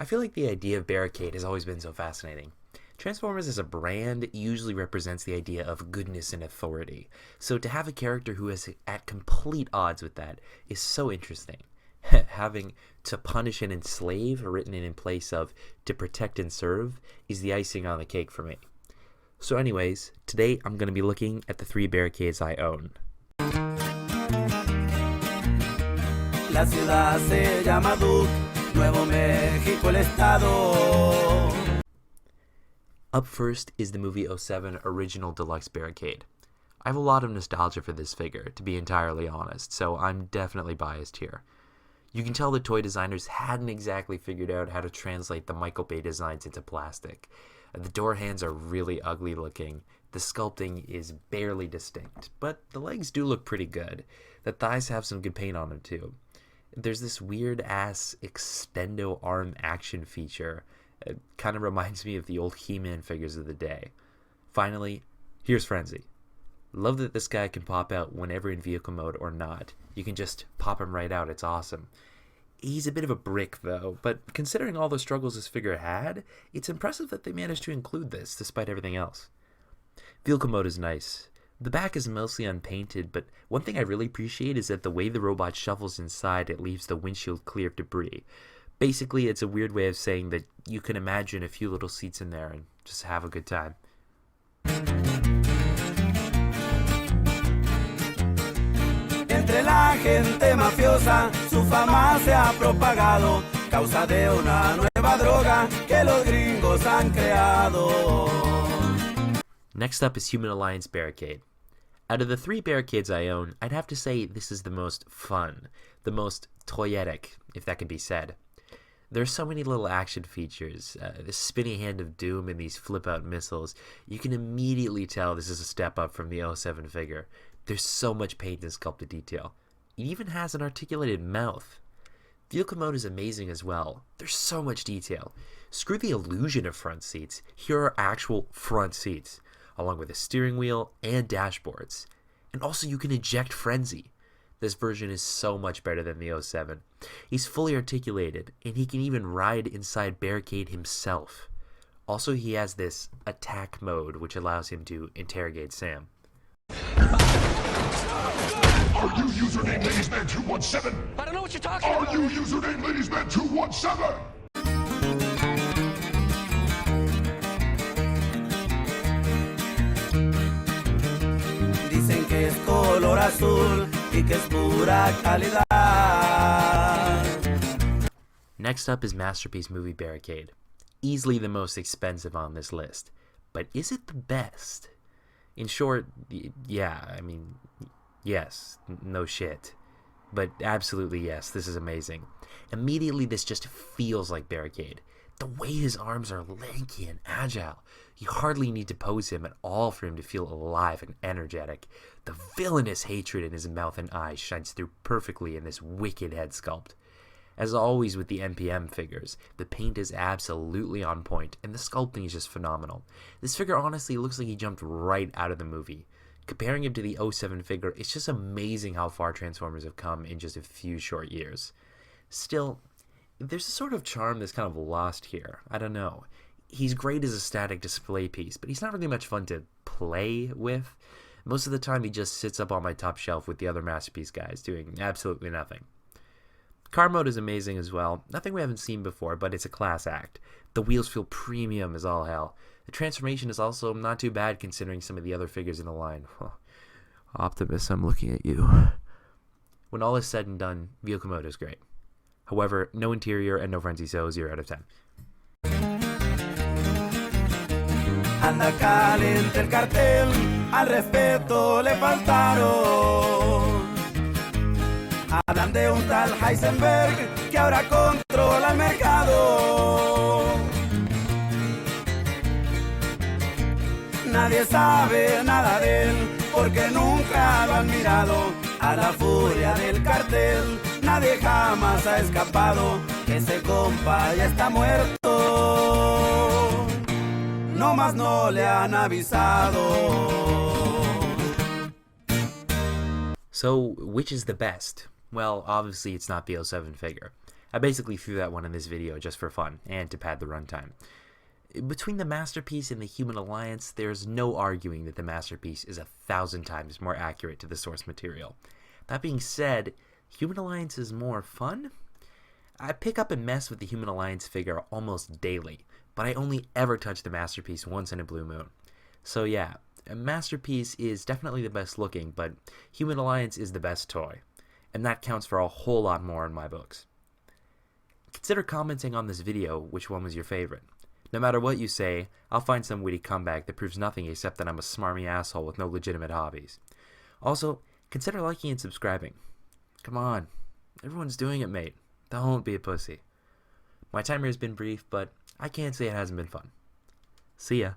I feel like the idea of Barricade has always been so fascinating. Transformers as a brand usually represents the idea of goodness and authority, so to have a character who is at complete odds with that is so interesting. Having to punish and enslave written in place of to protect and serve is the icing on the cake for me. So anyways, today I'm going to be looking at the 3 Barricades I own. La ciudad se llama Duke, Nuevo México el estado. Up first is the movie '07 Original Deluxe Barricade. I have a lot of nostalgia for this figure, to be entirely honest, so I'm definitely biased here. You can tell the toy designers hadn't exactly figured out how to translate the Michael Bay designs into plastic. The door hands are really ugly looking, the sculpting is barely distinct, but the legs do look pretty good. The thighs have some good paint on them too. There's this weird ass extendo arm action feature. It kind of reminds me of the old He-Man figures of the day. Finally, here's Frenzy. Love that this guy can pop out whenever in vehicle mode or not. You can just pop him right out, it's awesome. He's a bit of a brick though, but considering all the struggles this figure had, it's impressive that they managed to include this despite everything else. Vehicle mode is nice. The back is mostly unpainted, but one thing I really appreciate is that the way the robot shuffles inside, it leaves the windshield clear of debris. Basically, it's a weird way of saying that you can imagine a few little seats in there and just have a good time. Entre la gente mafiosa, su fama se ha propagado, causa de una nueva droga que los gringos han creado. Next up is Human Alliance Barricade. Out of the 3 Barricades I own, I'd have to say this is the most fun, the most toyetic, if that can be said. There are so many little action features, the spinny hand of doom and these flip-out missiles. You can immediately tell this is a step up from the '07 figure. There's so much paint and sculpted detail. It even has an articulated mouth. Vehicle mode is amazing as well. There's so much detail. Screw the illusion of front seats. Here are actual front seats, along with a steering wheel and dashboards. And also you can eject Frenzy. This version is so much better than the '07. He's fully articulated, and he can even ride inside Barricade himself. Also, he has this attack mode, which allows him to interrogate Sam. Are you username ladiesman217? I don't know what you're talking Are about. you username ladiesman217? Dicen que es color azul y que es pura calidad. Next up is Masterpiece Movie Barricade. Easily the most expensive on this list. But is it the best? In short, yes, no shit. But absolutely yes, this is amazing. Immediately this just feels like Barricade. The way his arms are lanky and agile. You hardly need to pose him at all for him to feel alive and energetic. The villainous hatred in his mouth and eyes shines through perfectly in this wicked head sculpt. As always with the NPM figures, the paint is absolutely on point, and the sculpting is just phenomenal. This figure honestly looks like he jumped right out of the movie. Comparing him to the '07 figure, it's just amazing how far Transformers have come in just a few short years. Still, there's a sort of charm that's kind of lost here. I don't know. He's great as a static display piece, but he's not really much fun to play with. Most of the time he just sits up on my top shelf with the other Masterpiece guys, doing absolutely nothing. Car mode is amazing as well. Nothing we haven't seen before, but it's a class act. The wheels feel premium as all hell. The transformation is also not too bad considering some of the other figures in the line. Optimus, I'm looking at you. When all is said and done, vehicle mode is great. However, no interior and no frenzy, so 0 out of 10. Anda caliente el cartel, al respeto le faltaron. Hablan de un tal Heisenberg que ahora controla el mercado. Nadie sabe nada de él porque nunca lo han mirado. A la furia del cartel nadie jamás ha escapado. Ese compa ya está muerto. No más no le han avisado. So, which is the best? Well, obviously it's not the '07 figure. I basically threw that one in this video just for fun, and to pad the runtime. Between the Masterpiece and the Human Alliance, there's no arguing that the Masterpiece is 1,000 times more accurate to the source material. That being said, Human Alliance is more fun? I pick up and mess with the Human Alliance figure almost daily, but I only ever touch the Masterpiece once in a blue moon. So yeah, a Masterpiece is definitely the best looking, but Human Alliance is the best toy. And that counts for a whole lot more in my books. Consider commenting on this video which one was your favorite. No matter what you say, I'll find some witty comeback that proves nothing except that I'm a smarmy asshole with no legitimate hobbies. Also, consider liking and subscribing. Come on, everyone's doing it, mate. Don't be a pussy. My time here has been brief, but I can't say it hasn't been fun. See ya.